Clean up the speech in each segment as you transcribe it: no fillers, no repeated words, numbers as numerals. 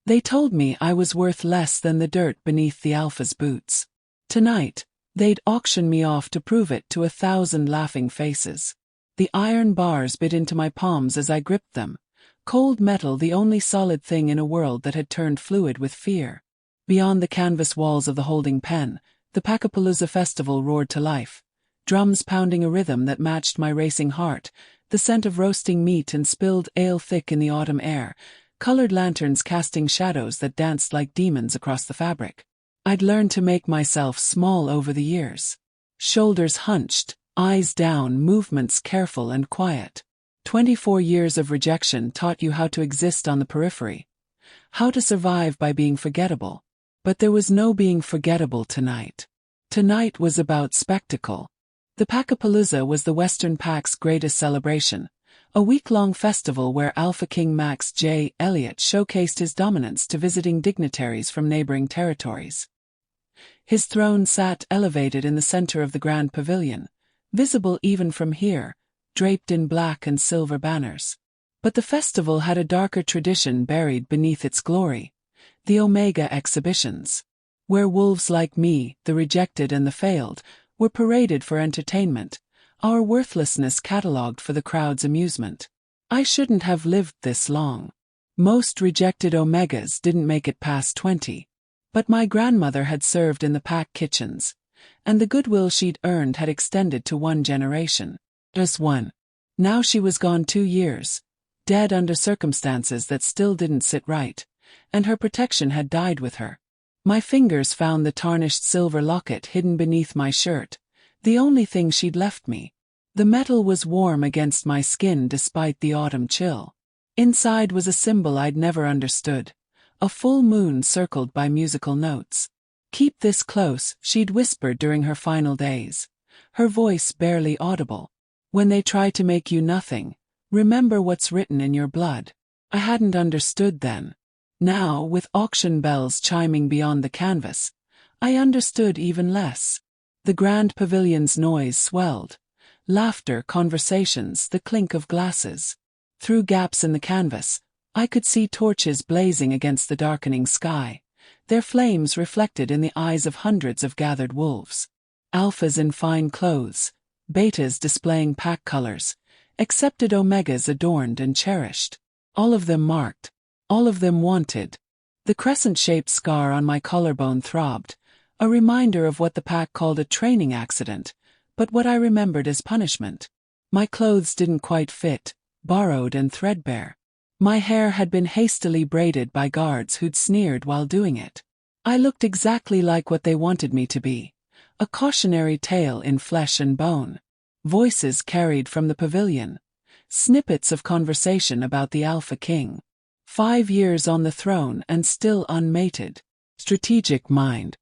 They told me I was worth less than the dirt beneath the Alpha's boots. Tonight, they'd auction me off to prove it to 1,000 laughing faces. The iron bars bit into my palms as I gripped them, cold metal the only solid thing in a world that had turned fluid with fear. Beyond the canvas walls of the holding pen, the Packapalooza festival roared to life, drums pounding a rhythm that matched my racing heart, the scent of roasting meat and spilled ale thick in the autumn air, colored lanterns casting shadows that danced like demons across the fabric. I'd learned to make myself small over the years. Shoulders hunched, eyes down, movements careful and quiet. 24 years of rejection taught you how to exist on the periphery, how to survive by being forgettable. But there was no being forgettable tonight. Tonight was about spectacle. The Packapalooza was the Western Pack's greatest celebration, a week-long festival where Alpha King Max J. Elliott showcased his dominance to visiting dignitaries from neighboring territories. His throne sat elevated in the center of the Grand Pavilion, visible even from here, draped in black and silver banners. But the festival had a darker tradition buried beneath its glory. The Omega exhibitions, where wolves like me, the rejected and the failed, were paraded for entertainment, our worthlessness catalogued for the crowd's amusement. I shouldn't have lived this long. Most rejected Omegas didn't make it past 20. But my grandmother had served in the pack kitchens, and the goodwill she'd earned had extended to one generation. Just one. Now she was gone 2 years, dead under circumstances that still didn't sit right, and her protection had died with her. My fingers found the tarnished silver locket hidden beneath my shirt, the only thing she'd left me. The metal was warm against my skin despite the autumn chill. Inside was a symbol I'd never understood, a full moon circled by musical notes. "Keep this close," she'd whispered during her final days, her voice barely audible. "When they try to make you nothing, remember what's written in your blood." I hadn't understood then. Now, with auction bells chiming beyond the canvas, I understood even less. The Grand Pavilion's noise swelled. Laughter, conversations, the clink of glasses. Through gaps in the canvas, I could see torches blazing against the darkening sky, their flames reflected in the eyes of hundreds of gathered wolves. Alphas in fine clothes, betas displaying pack colors, accepted Omegas adorned and cherished. All of them marked. All of them wanted. The crescent-shaped scar on my collarbone throbbed, a reminder of what the pack called a training accident, but what I remembered as punishment. My clothes didn't quite fit, borrowed and threadbare. My hair had been hastily braided by guards who'd sneered while doing it. I looked exactly like what they wanted me to be, a cautionary tale in flesh and bone. Voices carried from the pavilion, snippets of conversation about the Alpha King. 5 years on the throne and still unmated. Strategic mind.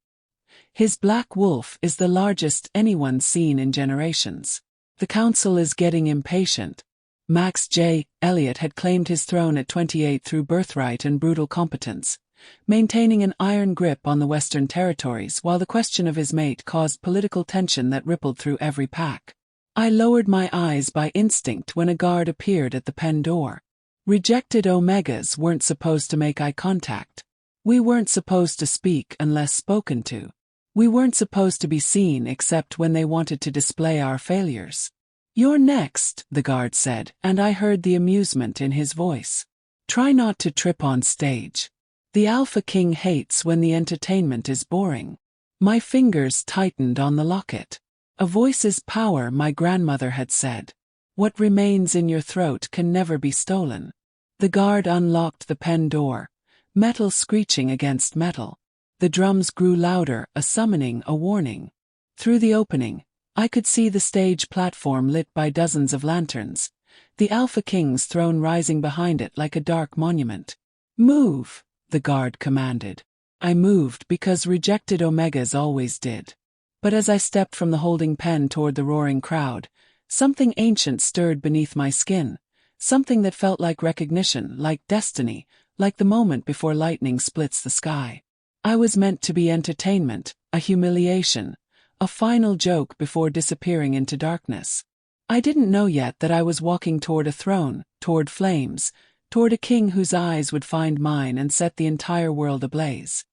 His black wolf is the largest anyone's seen in generations. The council is getting impatient. Max J. Elliott had claimed his throne at 28 through birthright and brutal competence, maintaining an iron grip on the Western territories while the question of his mate caused political tension that rippled through every pack. I lowered my eyes by instinct when a guard appeared at the pen door. Rejected Omegas weren't supposed to make eye contact. We weren't supposed to speak unless spoken to. We weren't supposed to be seen except when they wanted to display our failures. "You're next," the guard said, and I heard the amusement in his voice. "Try not to trip on stage. The Alpha King hates when the entertainment is boring." My fingers tightened on the locket. "A voice's power," my grandmother had said. "What remains in your throat can never be stolen." The guard unlocked the pen door, metal screeching against metal. The drums grew louder, a summoning, a warning. Through the opening, I could see the stage platform lit by dozens of lanterns, the Alpha King's throne rising behind it like a dark monument. "Move," the guard commanded. I moved because rejected Omegas always did. But as I stepped from the holding pen toward the roaring crowd, something ancient stirred beneath my skin. Something that felt like recognition, like destiny, like the moment before lightning splits the sky. I was meant to be entertainment, a humiliation, a final joke before disappearing into darkness. I didn't know yet that I was walking toward a throne, toward flames, toward a king whose eyes would find mine and set the entire world ablaze.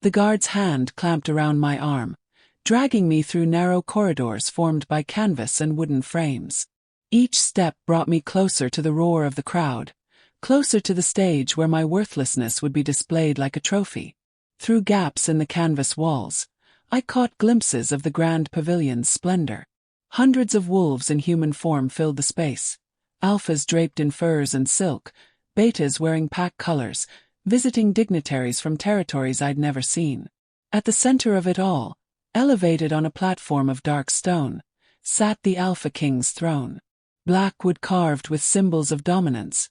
The guard's hand clamped around my arm, dragging me through narrow corridors formed by canvas and wooden frames. Each step brought me closer to the roar of the crowd, closer to the stage where my worthlessness would be displayed like a trophy. Through gaps in the canvas walls, I caught glimpses of the grand pavilion's splendor. Hundreds of wolves in human form filled the space, alphas draped in furs and silk, betas wearing pack colors, visiting dignitaries from territories I'd never seen. At the center of it all, elevated on a platform of dark stone, sat the Alpha King's throne. Black wood carved with symbols of dominance,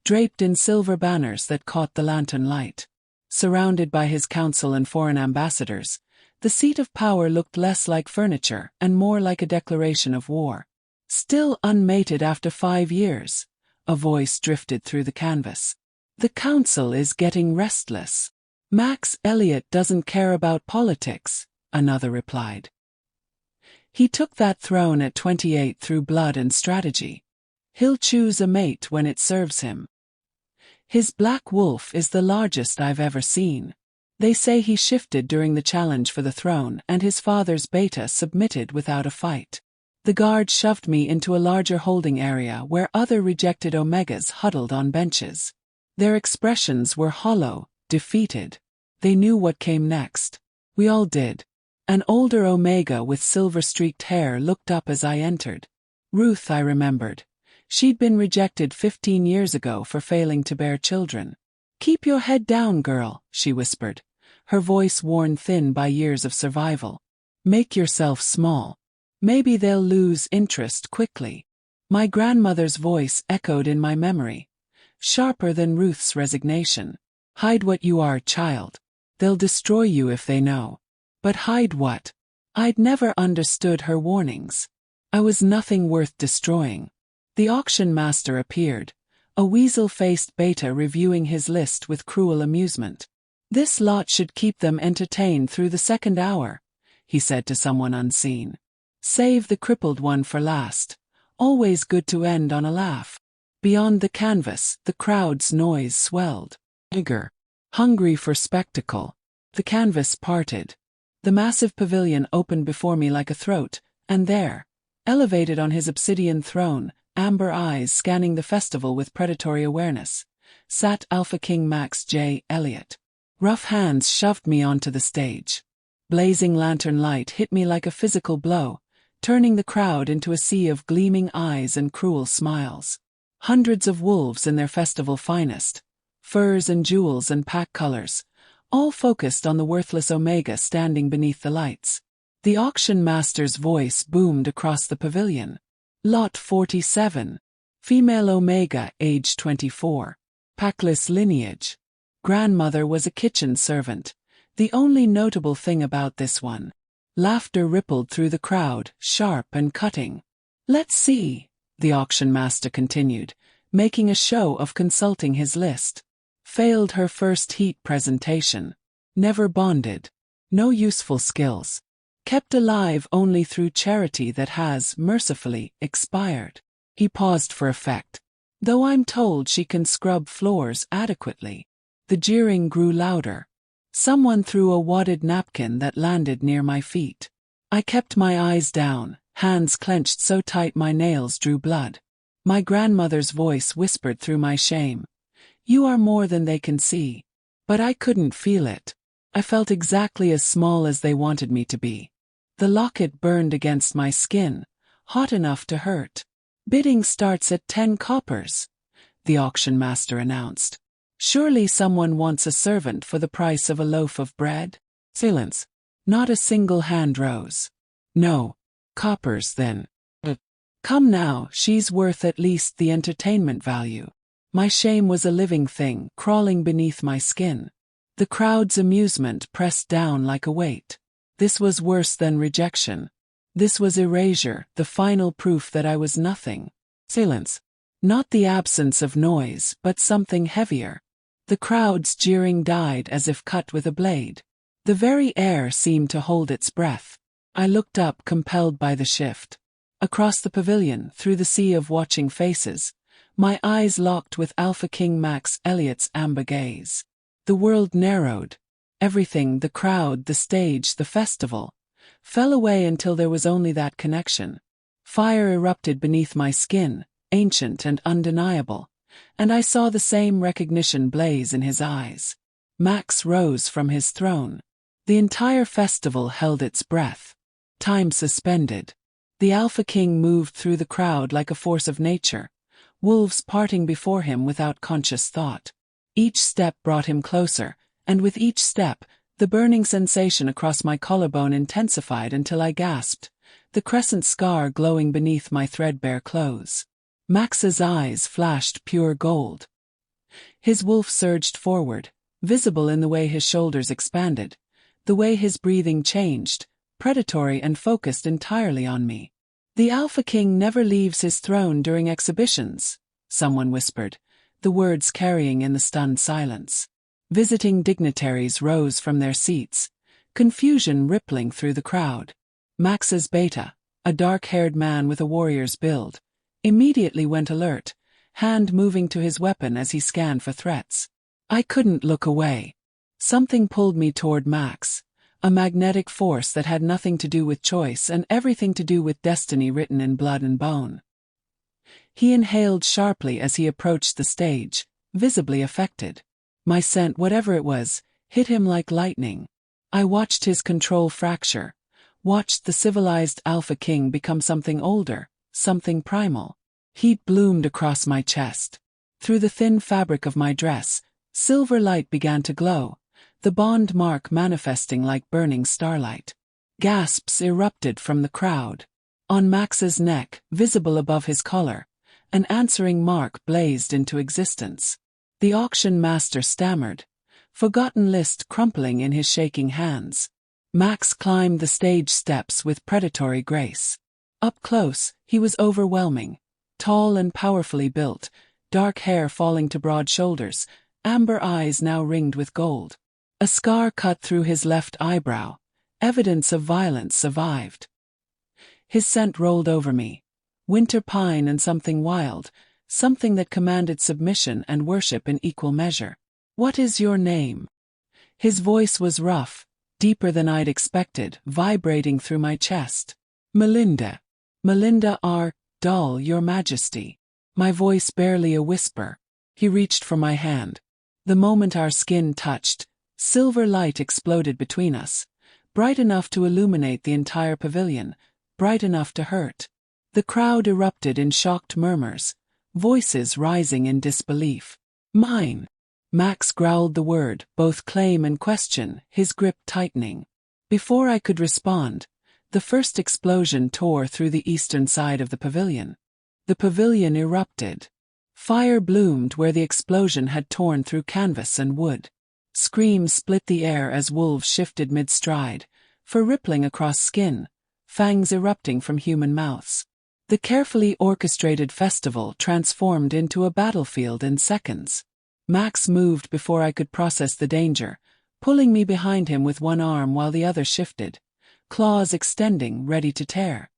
draped in silver banners that caught the lantern light. Surrounded by his council and foreign ambassadors, the seat of power looked less like furniture and more like a declaration of war. Still unmated after 5 years, a voice drifted through the canvas. The council is getting restless. Max Elliot doesn't care about politics, another replied. He took that throne at 28 through blood and strategy. He'll choose a mate when it serves him. His black wolf is the largest I've ever seen. They say he shifted during the challenge for the throne and his father's beta submitted without a fight. The guard shoved me into a larger holding area where other rejected Omegas huddled on benches. Their expressions were hollow, defeated. They knew what came next. We all did. An older Omega with silver-streaked hair looked up as I entered. Ruth, I remembered. She'd been rejected 15 years ago for failing to bear children. "Keep your head down, girl," she whispered, her voice worn thin by years of survival. "Make yourself small. Maybe they'll lose interest quickly." My grandmother's voice echoed in my memory, sharper than Ruth's resignation. "Hide what you are, child. They'll destroy you if they know." But hide what? I'd never understood her warnings. I was nothing worth destroying. The auction master appeared, a weasel-faced beta reviewing his list with cruel amusement. "This lot should keep them entertained through the second hour," he said to someone unseen. "Save the crippled one for last. Always good to end on a laugh." Beyond the canvas, the crowd's noise swelled. Eager, hungry for spectacle. The canvas parted. The massive pavilion opened before me like a throat, and there, elevated on his obsidian throne, amber eyes scanning the festival with predatory awareness, sat Alpha King Max J. Elliot. Rough hands shoved me onto the stage. Blazing lantern light hit me like a physical blow, turning the crowd into a sea of gleaming eyes and cruel smiles. Hundreds of wolves in their festival finest, furs and jewels and pack colors, all focused on the worthless Omega standing beneath the lights. The auction master's voice boomed across the pavilion. "Lot 47. Female Omega, age 24. Packless lineage. Grandmother was a kitchen servant. The only notable thing about this one." Laughter rippled through the crowd, sharp and cutting. "Let's see," the auction master continued, making a show of consulting his list. "Failed her first heat presentation. Never bonded. No useful skills. Kept alive only through charity that has, mercifully, expired." He paused for effect. "Though I'm told she can scrub floors adequately." The jeering grew louder. Someone threw a wadded napkin that landed near my feet. I kept my eyes down, hands clenched so tight my nails drew blood. My grandmother's voice whispered through my shame. "You are more than they can see." But I couldn't feel it. I felt exactly as small as they wanted me to be. The locket burned against my skin, hot enough to hurt. "Bidding starts at 10 coppers, the auction master announced. "Surely someone wants a servant for the price of a loaf of bread?" Silence. Not a single hand rose. "No. Coppers, then." "Come now, she's worth at least the entertainment value." My shame was a living thing, crawling beneath my skin. The crowd's amusement pressed down like a weight. This was worse than rejection. This was erasure, the final proof that I was nothing. Silence. Not the absence of noise, but something heavier. The crowd's jeering died as if cut with a blade. The very air seemed to hold its breath. I looked up, compelled by the shift. Across the pavilion, through the sea of watching faces, My eyes locked with Alpha King Max Elliott's amber gaze. The world narrowed. Everything, the crowd, the stage, the festival, fell away until there was only that connection. Fire erupted beneath my skin, ancient and undeniable, and I saw the same recognition blaze in his eyes. Max rose from his throne. The entire festival held its breath. Time suspended. The Alpha King moved through the crowd like a force of nature, wolves parting before him without conscious thought. Each step brought him closer, and with each step, the burning sensation across my collarbone intensified until I gasped, the crescent scar glowing beneath my threadbare clothes. Max's eyes flashed pure gold. His wolf surged forward, visible in the way his shoulders expanded, the way his breathing changed, predatory and focused entirely on me. "The Alpha King never leaves his throne during exhibitions," someone whispered, the words carrying in the stunned silence. Visiting dignitaries rose from their seats, confusion rippling through the crowd. Max's beta, a dark-haired man with a warrior's build, immediately went alert, hand moving to his weapon as he scanned for threats. I couldn't look away. Something pulled me toward Max, a magnetic force that had nothing to do with choice and everything to do with destiny written in blood and bone. He inhaled sharply as he approached the stage, visibly affected. My scent, whatever it was, hit him like lightning. I watched his control fracture, watched the civilized Alpha King become something older, something primal. Heat bloomed across my chest. Through the thin fabric of my dress, silver light began to glow, the bond mark manifesting like burning starlight. Gasps erupted from the crowd. On Max's neck, visible above his collar, an answering mark blazed into existence. The auction master stammered, forgotten list crumpling in his shaking hands. Max climbed the stage steps with predatory grace. Up close, he was overwhelming. Tall and powerfully built, dark hair falling to broad shoulders, amber eyes now ringed with gold. A scar cut through his left eyebrow, evidence of violence survived. His scent rolled over me. Winter pine and something wild, something that commanded submission and worship in equal measure. "What is your name?" His voice was rough, deeper than I'd expected, vibrating through my chest. "Melinda. Melinda R. Dull, Your Majesty." My voice barely a whisper. He reached for my hand. The moment our skin touched, silver light exploded between us, bright enough to illuminate the entire pavilion, bright enough to hurt. The crowd erupted in shocked murmurs, voices rising in disbelief. "Mine." Max growled the word, both claim and question, his grip tightening. Before I could respond, the first explosion tore through the eastern side of the pavilion. The pavilion erupted. Fire bloomed where the explosion had torn through canvas and wood. Screams split the air as wolves shifted mid-stride, fur rippling across skin, fangs erupting from human mouths. The carefully orchestrated festival transformed into a battlefield in seconds. Max moved before I could process the danger, pulling me behind him with one arm while the other shifted, claws extending, ready to tear.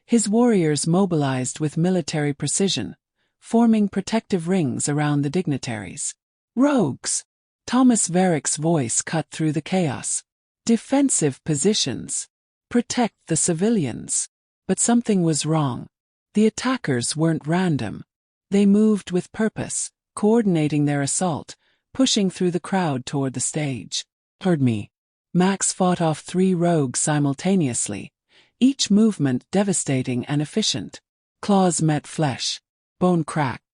His warriors mobilized with military precision, forming protective rings around the dignitaries. "Rogues!" Thomas Varick's voice cut through the chaos. "Defensive positions. Protect the civilians." But something was wrong. The attackers weren't random. They moved with purpose, coordinating their assault, pushing through the crowd toward the stage. "Heard me." Max fought off 3 rogues simultaneously, each movement devastating and efficient. Claws met flesh. Bone cracked.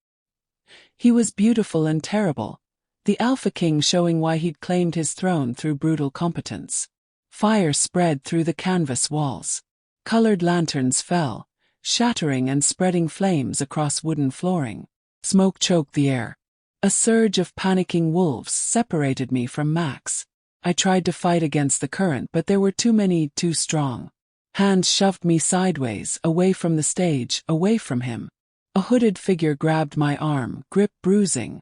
He was beautiful and terrible, the Alpha King showing why he'd claimed his throne through brutal competence. Fire spread through the canvas walls. Colored lanterns fell, shattering and spreading flames across wooden flooring. Smoke choked the air. A surge of panicking wolves separated me from Max. I tried to fight against the current, but there were too many, too strong. Hands shoved me sideways, away from the stage, away from him. A hooded figure grabbed my arm, grip bruising.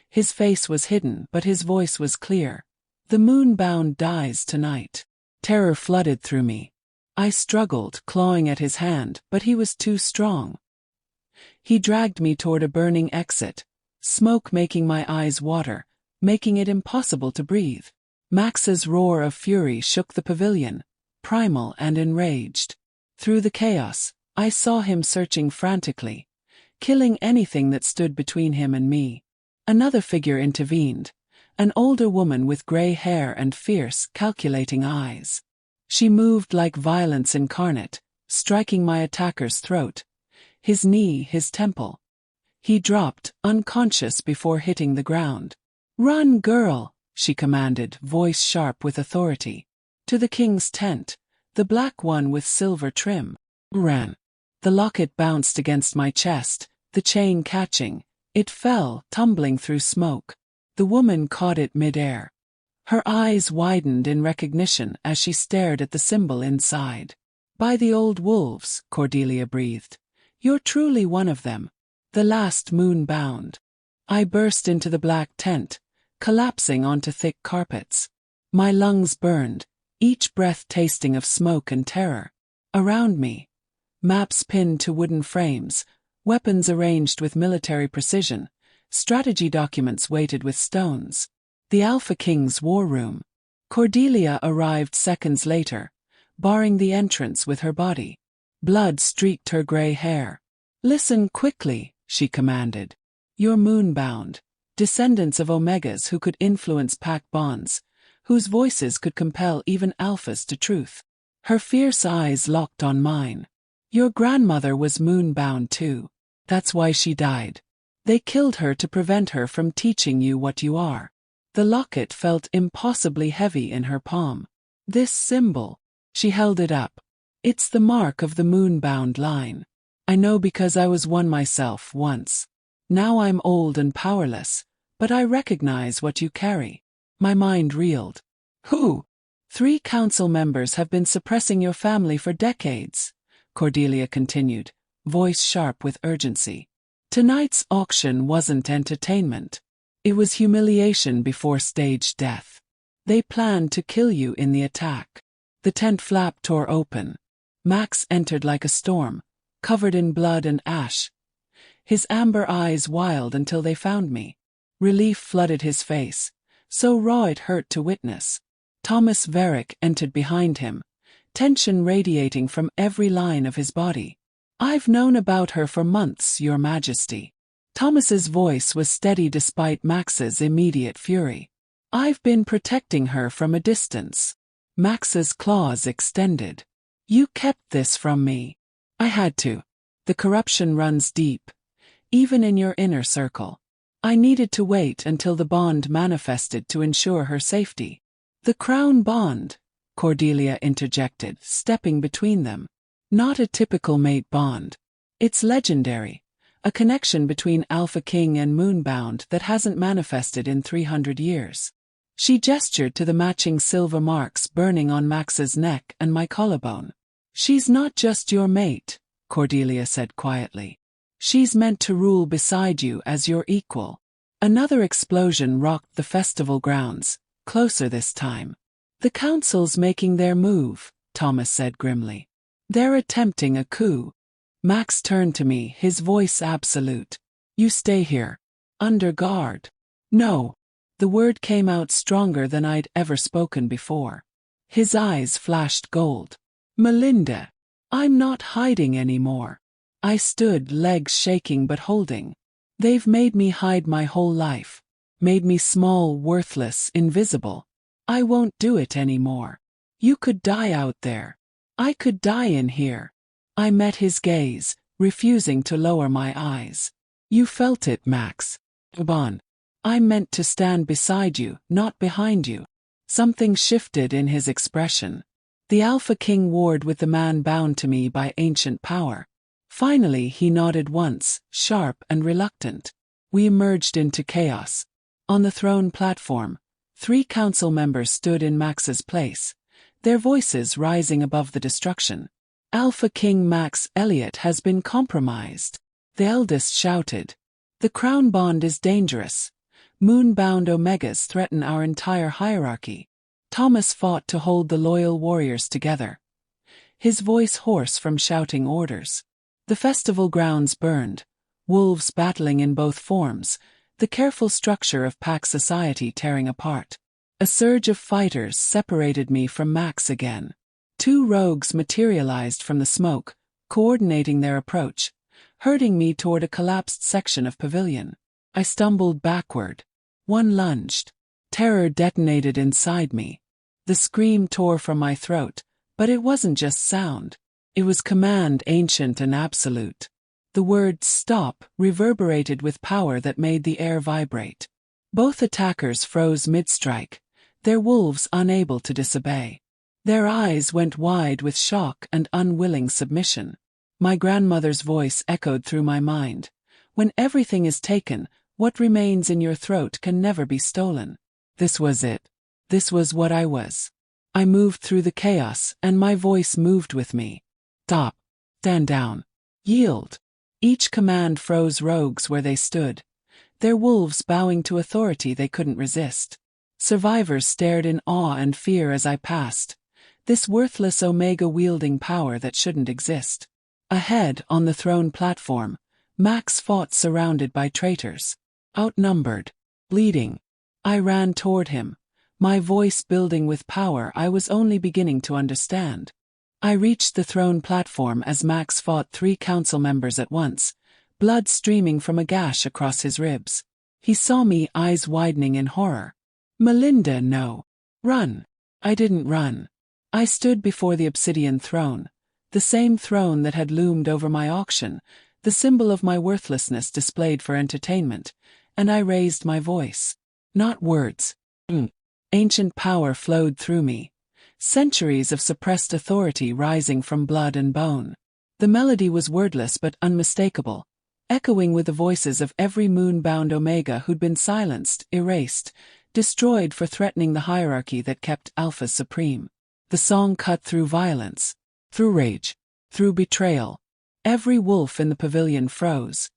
His face was hidden, but his voice was clear. "The moon-bound dies tonight." Terror flooded through me. I struggled, clawing at his hand, but he was too strong. He dragged me toward a burning exit, smoke making my eyes water, making it impossible to breathe. Max's roar of fury shook the pavilion, primal and enraged. Through the chaos, I saw him searching frantically, killing anything that stood between him and me. Another figure intervened, an older woman with gray hair and fierce, calculating eyes. She moved like violence incarnate, striking my attacker's throat, his knee, his temple. He dropped, unconscious before hitting the ground. "Run, girl," she commanded, voice sharp with authority. "To the king's tent, the black one with silver trim." Ran. The locket bounced against my chest, the chain catching. It fell, tumbling through smoke. The woman caught it mid-air. Her eyes widened in recognition as she stared at the symbol inside. "By the old wolves," Cordelia breathed. "You're truly one of them. The last moon-bound." I burst into the black tent, collapsing onto thick carpets. My lungs burned, each breath tasting of smoke and terror. Around me, maps pinned to wooden frames, weapons arranged with military precision, strategy documents weighted with stones. The Alpha King's war room. Cordelia arrived seconds later, barring the entrance with her body. Blood streaked her gray hair. "Listen quickly," she commanded. "You're moonbound, descendants of Omegas who could influence pack bonds, whose voices could compel even Alphas to truth." Her fierce eyes locked on mine. "Your grandmother was moonbound too. That's why she died. They killed her to prevent her from teaching you what you are." The locket felt impossibly heavy in her palm. "This symbol," she held it up. "It's the mark of the moonbound line. I know because I was one myself once. Now I'm old and powerless, but I recognize what you carry." My mind reeled. "Who?" "3 council members have been suppressing your family for decades," Cordelia continued, voice sharp with urgency. "Tonight's auction wasn't entertainment. It was humiliation before staged death. They planned to kill you in the attack." The tent flap tore open. Max entered like a storm, covered in blood and ash. His amber eyes wild until they found me. Relief flooded his face, so raw it hurt to witness. Thomas Varick entered behind him, tension radiating from every line of his body. "I've known about her for months, Your Majesty." Thomas's voice was steady despite Max's immediate fury. "I've been protecting her from a distance." Max's claws extended. "You kept this from me." "I had to. The corruption runs deep, even in your inner circle. I needed to wait until the bond manifested to ensure her safety." "The crown bond," Cordelia interjected, stepping between them. "Not a typical mate bond. It's legendary. A connection between Alpha King and Moonbound that hasn't manifested in 300 years. She gestured to the matching silver marks burning on Max's neck and my collarbone. "She's not just your mate," Cordelia said quietly. "She's meant to rule beside you as your equal." Another explosion rocked the festival grounds, closer this time. "The council's making their move," Thomas said grimly. "They're attempting a coup." Max turned to me, his voice absolute. "You stay here. Under guard." "No." The word came out stronger than I'd ever spoken before. His eyes flashed gold. "Melinda, I'm not hiding anymore." I stood, legs shaking but holding. "They've made me hide my whole life. Made me small, worthless, invisible. I won't do it anymore. You could die out there. I could die in here." I met his gaze, refusing to lower my eyes. "You felt it, Max. Bon. I meant to stand beside you, not behind you." Something shifted in his expression. The Alpha King warred with the man bound to me by ancient power. Finally he nodded once, sharp and reluctant. We emerged into chaos. On the throne platform, 3 council members stood in Max's place, their voices rising above the destruction. "Alpha King Max Elliot has been compromised," the eldest shouted. "The crown bond is dangerous. Moonbound Omegas threaten our entire hierarchy." Thomas fought to hold the loyal warriors together, his voice hoarse from shouting orders. The festival grounds burned, wolves battling in both forms, the careful structure of pack society tearing apart. A surge of fighters separated me from Max again. Two rogues materialized from the smoke, coordinating their approach, herding me toward a collapsed section of pavilion. I stumbled backward. One lunged. Terror detonated inside me. The scream tore from my throat, but it wasn't just sound. It was command, ancient and absolute. The word "stop" reverberated with power that made the air vibrate. Both attackers froze mid-strike, their wolves unable to disobey. Their eyes went wide with shock and unwilling submission. My grandmother's voice echoed through my mind. When everything is taken, what remains in your throat can never be stolen. This was it. This was what I was. I moved through the chaos, and my voice moved with me. Stop. Stand down. Yield. Each command froze rogues where they stood, their wolves bowing to authority they couldn't resist. Survivors stared in awe and fear as I passed, this worthless Omega-wielding power that shouldn't exist. Ahead, on the throne platform, Max fought surrounded by traitors. Outnumbered. Bleeding. I ran toward him, my voice building with power I was only beginning to understand. I reached the throne platform as Max fought 3 council members at once, blood streaming from a gash across his ribs. He saw me, eyes widening in horror. Melinda, no. Run. I didn't run. I stood before the obsidian throne, the same throne that had loomed over my auction, the symbol of my worthlessness displayed for entertainment, and I raised my voice. Not words. Ancient power flowed through me. Centuries of suppressed authority rising from blood and bone. The melody was wordless but unmistakable, echoing with the voices of every moon-bound Omega who'd been silenced, erased, destroyed for threatening the hierarchy that kept Alpha supreme. The song cut through violence, through rage, through betrayal. Every wolf in the pavilion froze,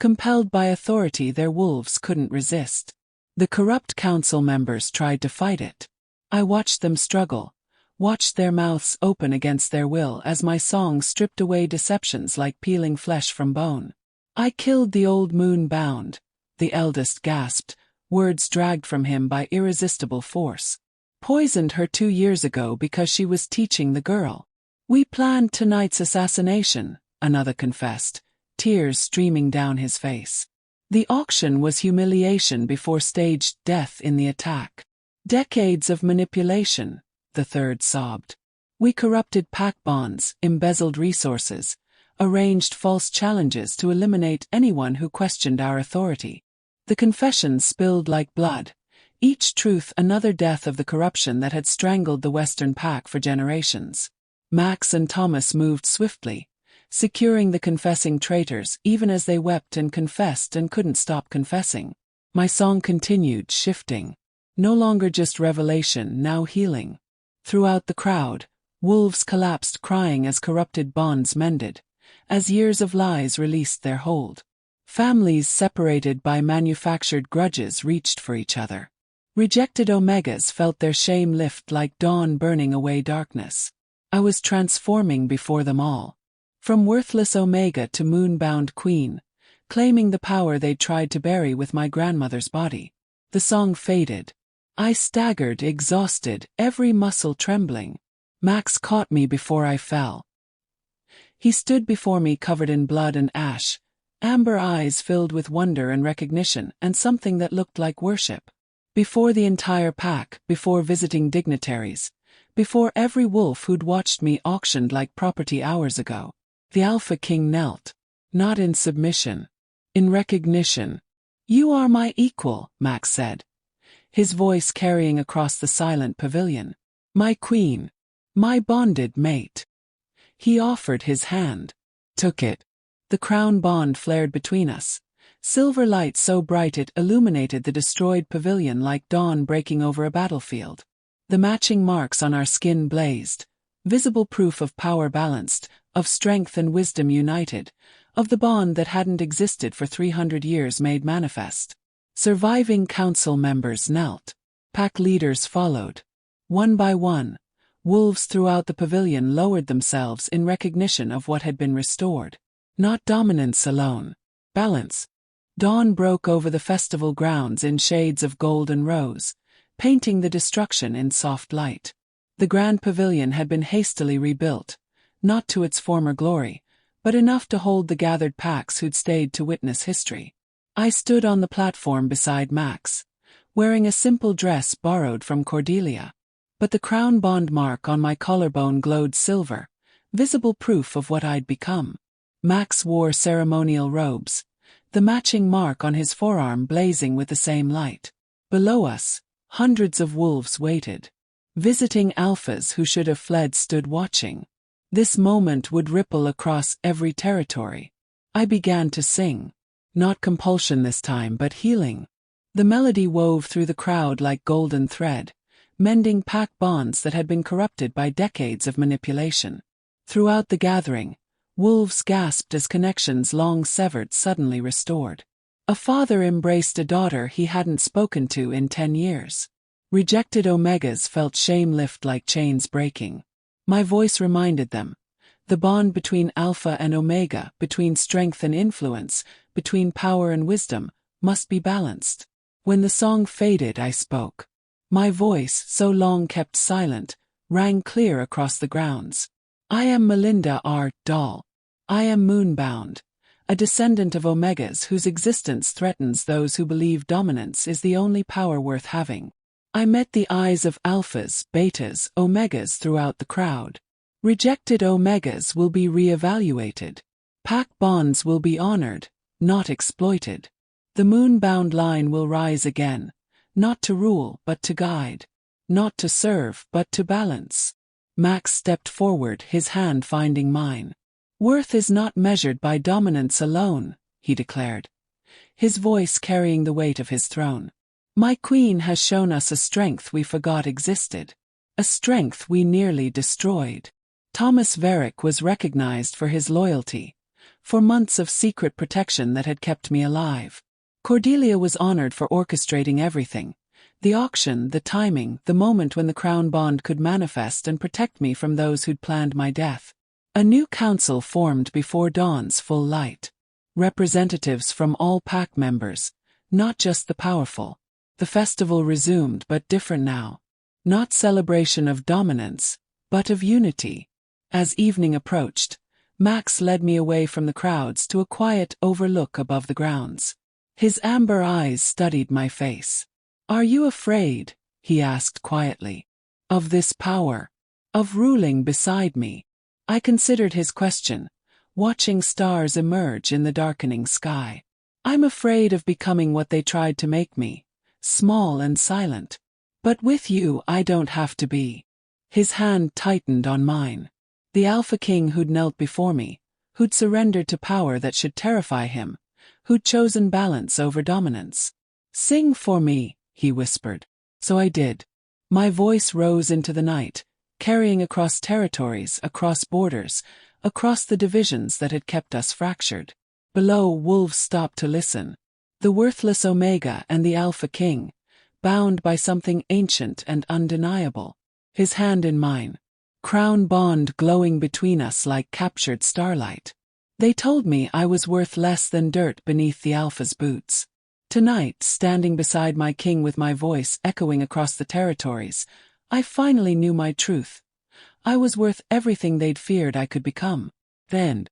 compelled by authority their wolves couldn't resist. The corrupt council members tried to fight it. I watched them struggle, watched their mouths open against their will as my song stripped away deceptions like peeling flesh from bone. I killed the old moon-bound, the eldest gasped, words dragged from him by irresistible force. Poisoned her 2 years ago because she was teaching the girl. We planned tonight's assassination, another confessed, tears streaming down his face. The auction was humiliation before staged death in the attack. Decades of manipulation, the third sobbed. We corrupted pack bonds, embezzled resources, arranged false challenges to eliminate anyone who questioned our authority. The confessions spilled like blood, each truth another death of the corruption that had strangled the Western pack for generations. Max and Thomas moved swiftly, securing the confessing traitors even as they wept and confessed and couldn't stop confessing. My song continued, shifting. No longer just revelation, now healing. Throughout the crowd, wolves collapsed crying as corrupted bonds mended, as years of lies released their hold. Families separated by manufactured grudges reached for each other. Rejected Omegas felt their shame lift like dawn burning away darkness. I was transforming before them all. From worthless Omega to moon-bound queen, claiming the power they'd tried to bury with my grandmother's body. The song faded. I staggered, exhausted, every muscle trembling. Max caught me before I fell. He stood before me covered in blood and ash, amber eyes filled with wonder and recognition and something that looked like worship. Before the entire pack, before visiting dignitaries, before every wolf who'd watched me auctioned like property hours ago, the Alpha King knelt, not in submission, in recognition. "You are my equal," Max said, his voice carrying across the silent pavilion. "My queen. My bonded mate." He offered his hand. Took it. The crown bond flared between us, silver light so bright it illuminated the destroyed pavilion like dawn breaking over a battlefield. The matching marks on our skin blazed, visible proof of power balanced, of strength and wisdom united, of the bond that hadn't existed for 300 years made manifest. Surviving council members knelt. Pack leaders followed. One by one, wolves throughout the pavilion lowered themselves in recognition of what had been restored. Not dominance alone, balance. Dawn broke over the festival grounds in shades of gold and rose, painting the destruction in soft light. The grand pavilion had been hastily rebuilt, not to its former glory, but enough to hold the gathered packs who'd stayed to witness history. I stood on the platform beside Max, wearing a simple dress borrowed from Cordelia. But the crown bond mark on my collarbone glowed silver, visible proof of what I'd become. Max wore ceremonial robes, the matching mark on his forearm blazing with the same light. Below us, hundreds of wolves waited. Visiting alphas who should have fled stood watching. This moment would ripple across every territory. I began to sing. Not compulsion this time, but healing. The melody wove through the crowd like golden thread, mending pack bonds that had been corrupted by decades of manipulation. Throughout the gathering, wolves gasped as connections long severed suddenly restored. A father embraced a daughter he hadn't spoken to in 10 years. Rejected omegas felt shame lift like chains breaking. My voice reminded them. The bond between alpha and omega, between strength and influence, between power and wisdom, must be balanced. When the song faded, I spoke. My voice, so long kept silent, rang clear across the grounds. I am Melinda R. Dahl. I am moonbound, a descendant of omegas whose existence threatens those who believe dominance is the only power worth having. I met the eyes of alphas, betas, omegas throughout the crowd. Rejected omegas will be re-evaluated. Pack bonds will be honored, not exploited. The moonbound line will rise again, not to rule but to guide, not to serve but to balance. Max stepped forward, his hand finding mine. Worth is not measured by dominance alone, he declared, his voice carrying the weight of his throne. My queen has shown us a strength we forgot existed, a strength we nearly destroyed. Thomas Varick was recognized for his loyalty, for months of secret protection that had kept me alive. Cordelia was honored for orchestrating everything, the auction, the timing, the moment when the crown bond could manifest and protect me from those who'd planned my death. A new council formed before dawn's full light. Representatives from all pack members, not just the powerful. The festival resumed, but different now. Not celebration of dominance, but of unity. As evening approached, Max led me away from the crowds to a quiet overlook above the grounds. His amber eyes studied my face. Are you afraid, he asked quietly, of this power, of ruling beside me? I considered his question, watching stars emerge in the darkening sky. I'm afraid of becoming what they tried to make me, small and silent. But with you I don't have to be. His hand tightened on mine. The Alpha King who'd knelt before me, who'd surrendered to power that should terrify him, who'd chosen balance over dominance. Sing for me, he whispered. So I did. My voice rose into the night, carrying across territories, across borders, across the divisions that had kept us fractured. Below, wolves stopped to listen. The worthless Omega and the Alpha King, bound by something ancient and undeniable. His hand in mine. Crown bond glowing between us like captured starlight. They told me I was worth less than dirt beneath the Alpha's boots. Tonight, standing beside my king with my voice echoing across the territories, I finally knew my truth. I was worth everything they'd feared I could become. Then,